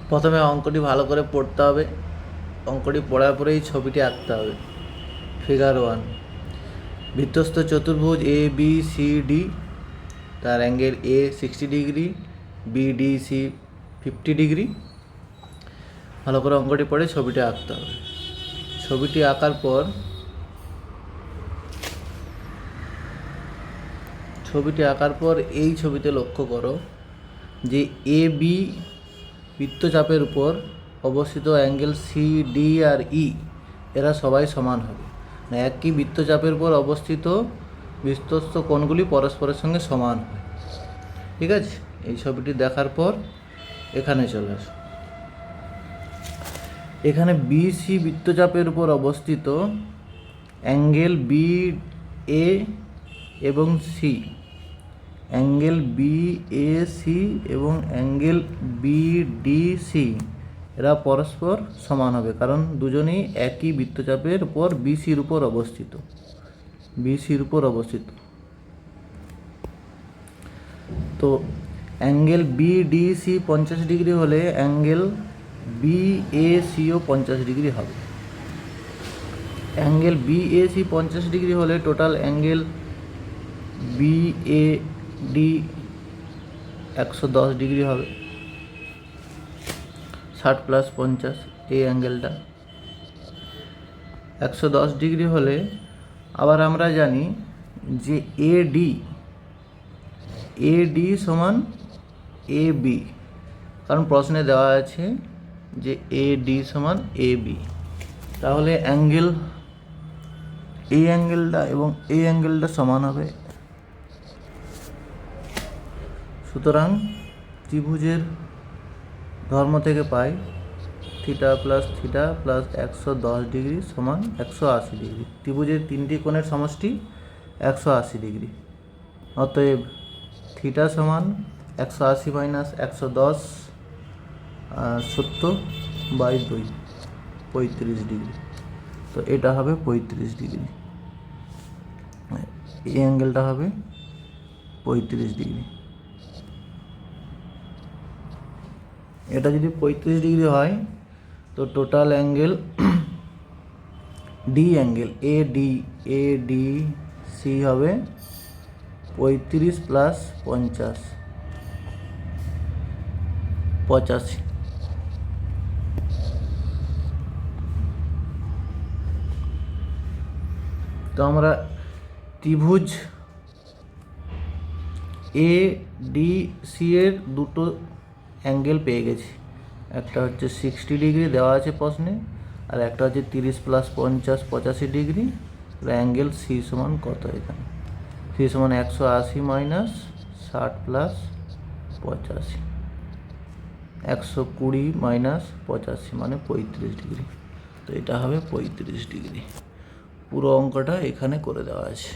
প্রথমে অঙ্কটি ভালো করে পড়তে হবে। অঙ্কটি পড়ার পরেই ছবিটি আঁকতে হবে। ফিগার 1, বৃত্তস্থ চতুর্ভুজ এ বি সি ডি, তার angle A 60 degree, B D C 50 degree. ভালো করে অঙ্কটি পড়ে ছবিটি আঁকতে হবে। ছবিটি আঁকার পর এই ছবিতে লক্ষ্য করো যে এ বি বৃত্তচাপের উপর অবস্থিত অ্যাঙ্গেল সি ডি আর ই এরা সবাই সমান হবে। একই বৃত্তচাপের উপর অবস্থিত বৃত্তস্থ কোণগুলি পরস্পরের সঙ্গে সমান হয়। ঠিক আছে, এই ছবিটি দেখার পর এখানে চলে আসো। এখানে বি সি বৃত্তচাপের উপর অবস্থিত অ্যাঙ্গেল বি এ এবং C, angle B A C এবং অ্যাঙ্গেল বি ডি সি এরা পরস্পর সমান হবে, কারণ দুজনেই একই বৃত্তচাপের উপর বিসির উপর অবস্থিত। তো angle B D C 50 degree হলে অ্যাঙ্গেল বি এ সিও 50 ডিগ্রি হবে। Angle B A C 50 degree হলে total angle B A D 110 degree হবে। 60 + 50 এই অ্যাঙ্গেলটা 110 ডিগ্রি হলে আবার আমরা জানি যে এডি সমান এ বি, কারণ প্রশ্নে দেওয়া আছে যে এডি সমান এ বি। তাহলে এই অ্যাঙ্গেলটা এবং এই অ্যাঙ্গেলটা সমান হবে। সুতরাং ত্রিভুজের ধর্ম থেকে পাই theta plus theta plus 110 degree সমান 180 ডিগ্রি। ত্রিভুজের তিনটি কোণের সমষ্টি 180 ডিগ্রি। অতএব থিটা সমান 180 মাইনাস 110 70/2 35 ডিগ্রি। তো এটা হবে 35 ডিগ্রি, এই অ্যাঙ্গেলটা হবে 35 ডিগ্রি। এটা যদি 35 ডিগ্রি হয় তো total angle A D C হবে 35 প্লাস 50 85। তো আমরা ত্রিভুজ এ ডি সি এর দুটো অ্যাঙ্গেল পেয়ে গেছি। একটা হচ্ছে 60 ডিগ্রি দেওয়া আছে প্রশ্নে, আর একটা হচ্ছে 30 + 50 85 ডিগ্রি। অ্যাঙ্গেল সি সমান কত? এখানে সি সমান 180 মাইনাস 60 প্লাস 85, 120 মাইনাস 85 মানে 35 ডিগ্রি। তো এটা হবে 35 ডিগ্রি। পুরো অঙ্কটা এখানে করে দেওয়া আছে।